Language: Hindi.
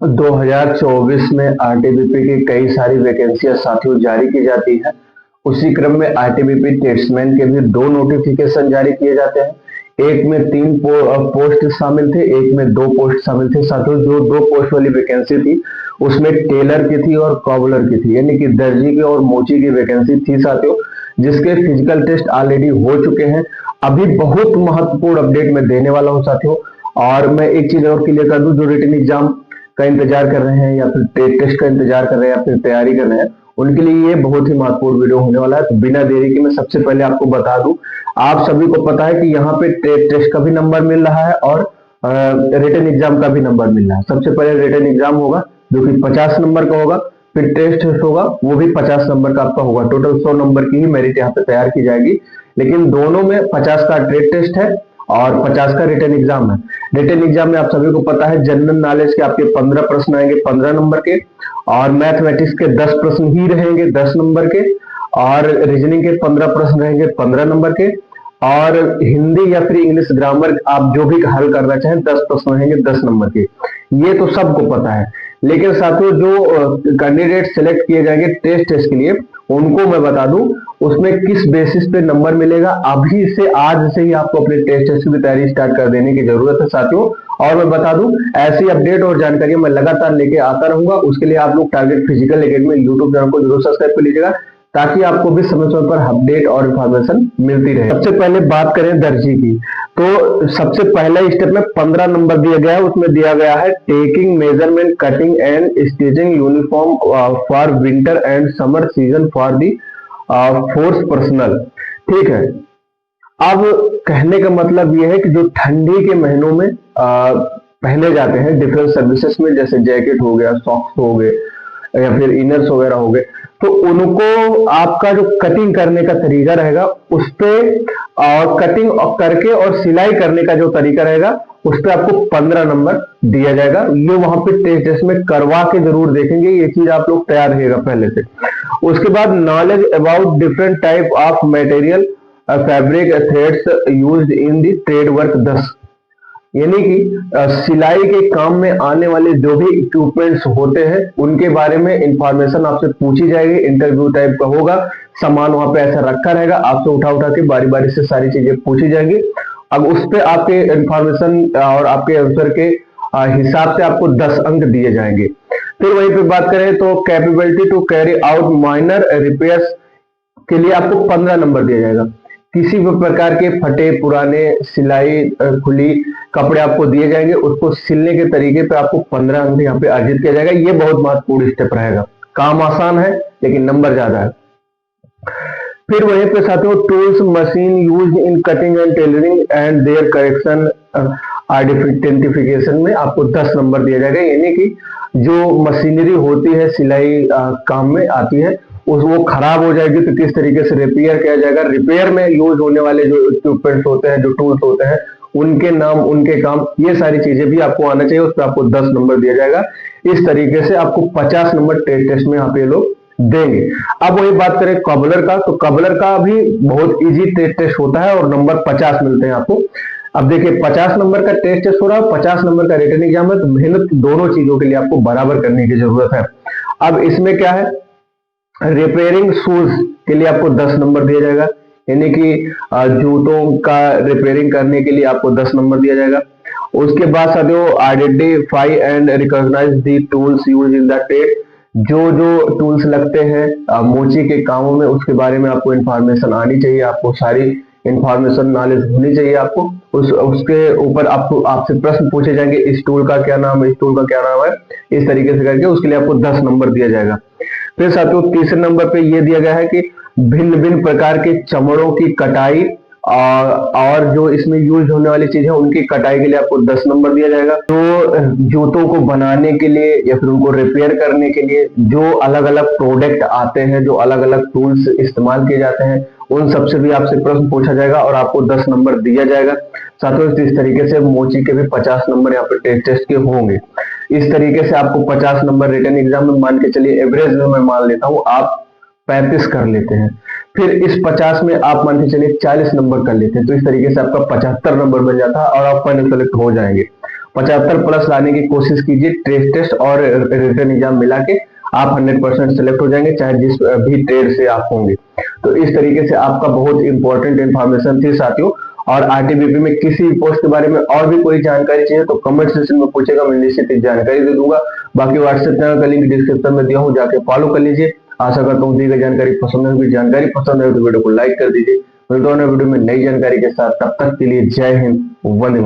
2024 में आरटीबीपी की कई सारी वैकेंसियां साथियों जारी की जाती है। उसी क्रम में आरटीबीपी टेस्टमैन के भी 2 नोटिफिकेशन जारी किए जाते हैं। एक में 3 पोस्ट शामिल थे, एक में 2 पोस्ट शामिल थे। साथियों जो 2 पोस्ट वाली वैकेंसी थी उसमें टेलर की थी और कॉबलर की थी, यानी कि दर्जी की और मोची की वैकेंसी थी साथियों, जिसके फिजिकल टेस्ट ऑलरेडी हो चुके हैं। अभी बहुत महत्वपूर्ण अपडेट मैं देने वाला हूं साथियों। और मैं एक चीज और क्लियर कर दूं, जो रिटन एग्जाम का इंतजार कर रहे हैं या फिर टेस्ट का इंतजार कर रहे हैं या फिर तैयारी कर रहे हैं, उनके लिए ये बहुत ही महत्वपूर्ण वीडियो होने वाला है। तो बिना देरी के मैं सबसे पहले आपको बता दूं, आप सभी को पता है कि यहाँ पे टेस्ट का भी नंबर मिल रहा है और रिटन एग्जाम का भी नंबर मिल रहा है। सबसे पहले रिटन एग्जाम होगा जो कि 50 नंबर का होगा, फिर टेस्ट होगा वो भी 50 नंबर का आपका होगा। टोटल 100 नंबर की ही मेरिट यहाँ पे तैयार की जाएगी, लेकिन दोनों में 50 का ट्रेड टेस्ट है और 50 का रिटन एग्जाम है। रिटन एग्जाम में आप सभी को पता है जनरल नॉलेज के आपके 15 प्रश्न आएंगे 15 नंबर के, और मैथमेटिक्स के 10 प्रश्न ही रहेंगे 10 नंबर के, और रीजनिंग के 15 प्रश्न रहेंगे 15 नंबर के, और हिंदी या फिर इंग्लिश ग्रामर आप जो भी हल करना चाहें 10 प्रश्न रहेंगे 10 नंबर के। ये तो सबको पता है, लेकिन साथियों जो कैंडिडेट सेलेक्ट किए जाएंगे टेस्ट के लिए, उनको मैं बता दूं उसमें किस बेसिस पे नंबर मिलेगा। अभी से आज से ही आपको अपने टेस्ट की तैयारी स्टार्ट कर देने की जरूरत है साथियों। और मैं बता दूं ऐसी अपडेट और जानकारी मैं लगातार लेके आता रहूंगा। उसके लिए आप लोग target physical academy YouTube channel को जरूर सब्सक्राइब कर लीजिएगा, ताकि आपको भी समय समय पर अपडेट और इंफॉर्मेशन मिलती रहे। सबसे पहले बात करें दर्जी की, तो सबसे पहला स्टेप में 15 नंबर दिया गया है। उसमें दिया गया है taking measurement cutting and stitching uniform for winter and summer season for the force personal. ठीक है, अब कहने का मतलब यह है कि जो ठंडी के महीनों में पहने जाते हैं डिफरेंट सर्विसेज में, जैसे जैकेट हो गया, सॉक्स हो गए या फिर इनर्स वगैरह हो गए, तो उनको आपका जो कटिंग करने का तरीका रहेगा उस पे कटिंग करके और सिलाई करने का जो तरीका रहेगा उस पे आपको 15 नंबर दिया जाएगा। ये वहां पे टेस्ट में करवा के जरूर देखेंगे, ये चीज आप लोग तैयार रहेगा पहले से। उसके बाद knowledge about different type of material fabric threads used in the trade work 10, यानी कि सिलाई के काम में आने वाले जो भी इक्विपमेंट्स होते हैं उनके बारे में इंफॉर्मेशन आपसे पूछी जाएगी। इंटरव्यू टाइप का होगा, सामान वहां पे ऐसा रखा रहेगा, आपसे उठा उठा के बारी बारी से सारी चीजें पूछी जाएंगी। अब उस पे आपके इंफॉर्मेशन और आपके आंसर के हिसाब से आपको 10 अंक दिए जाएंगे। फिर वहीं पे बात करें तो capability to carry out minor repairs के लिए आपको 15 नंबर दिया जाएगा। किसी भी प्रकार के फटे पुराने सिलाई खुली कपड़े आपको दिए जाएंगे, उसको सिलने के तरीके पे आपको 15 अंक यहाँ पे अर्जित किया जाएगा। ये बहुत महत्वपूर्ण स्टेप रहेगा, काम आसान है लेकिन नंबर ज्यादा है। फिर वहीं पे साथियों tools machine use in cutting and tailoring and their correction identification में आपको 10 नंबर दिया जाएगा, यानी कि जो मशीनरी होती है सिलाई काम में आती है वो खराब हो जाएगी तो किस तरीके से रिपेयर किया जाएगा। रिपेयर में यूज होने वाले जो इक्विपमेंट्स होते हैं, जो टूल्स होते हैं, उनके नाम, उनके काम, ये सारी चीजें भी आपको आना चाहिए। उस पर आपको 10 नंबर दिया जाएगा। इस तरीके से आपको 50 नंबर टेस्ट में यहाँ पे लोग देंगे। अब वही बात करें कबलर का, तो कबलर का भी बहुत इजी टेस्ट होता है और नंबर 50 मिलते हैं आपको। अब देखिए 50 नंबर का टेस्ट हो रहा है, 50 नंबर का रिटन एग्जाम है, तो मेहनत दोनों चीजों के लिए आपको बराबर करने की जरूरत है। अब इसमें क्या है, रिपेयरिंग शूज के लिए आपको 10 नंबर दिया जाएगा, यानी कि जूतों का रिपेयरिंग करने के लिए आपको 10 नंबर दिया जाएगा। उसके बाद साथियों identify and recognise the tools use in the trade, जो जो टूल्स लगते हैं मोची के कामों में उसके बारे में आपको इंफॉर्मेशन आनी चाहिए, आपको सारी इंफॉर्मेशन नॉलेज होनी चाहिए। आपको उसके ऊपर आपको आपसे प्रश्न पूछे जाएंगे, इस टूल का क्या नाम है, इस टूल का क्या नाम है, इस तरीके से करके उसके लिए आपको 10 नंबर दिया जाएगा। फिर साथियों तीसरे नंबर पे ये दिया गया है कि भिन्न भिन्न प्रकार के चमड़ों की कटाई और जो इसमें यूज होने वाली चीज है उनकी कटाई के लिए आपको 10 नंबर दिया जाएगा। तो जूतों को बनाने के लिए या फिर उनको रिपेयर करने के लिए जो अलग अलग प्रोडक्ट आते हैं, जो अलग अलग टूल्स इस्तेमाल किए जाते हैं, उन सबसे भी आपसे प्रश्न पूछा जाएगा और आपको 10 नंबर दिया जाएगा। साथियों इस तरीके से मोची के भी 50 नंबर यहाँ पे टेस्ट के होंगे। इस तरीके से आपको 50 नंबर रिटन एग्जाम में, मान के चलिए एवरेज में मैं मान लेता हूँ आप 35 कर लेते हैं, फिर इस 50 में आप मान के चलिए 40 नंबर कर लेते हैं, तो इस तरीके से आपका 75 नंबर बन जाता है और आप फाइनल सेलेक्ट हो जाएंगे। 75 प्लस लाने की कोशिश कीजिए। टेस्ट और रिटन एग्जाम मिला के आप 100% सेलेक्ट हो जाएंगे, चाहे जिस भी ट्रेड से आप होंगे। तो इस तरीके से आपका बहुत इंपॉर्टेंट इन्फॉर्मेशन थी साथियों। और आरटीबीपी में किसी पोस्ट के बारे में और भी कोई जानकारी चाहिए तो कमेंट सेक्शन में पूछेगा, मैं निश्चित ही जानकारी दे दूंगा। बाकी व्हाट्सएप चैनल का लिंक डिस्क्रिप्शन में दिया हूँ, जाके फॉलो कर लीजिए। आशा करता हूँ दी गई जानकारी पसंद है, जानकारी पसंद है तो वीडियो को लाइक कर दीजिए। मिलता हूं वीडियो में नई जानकारी के साथ, तब तक के लिए जय हिंद, वंदे।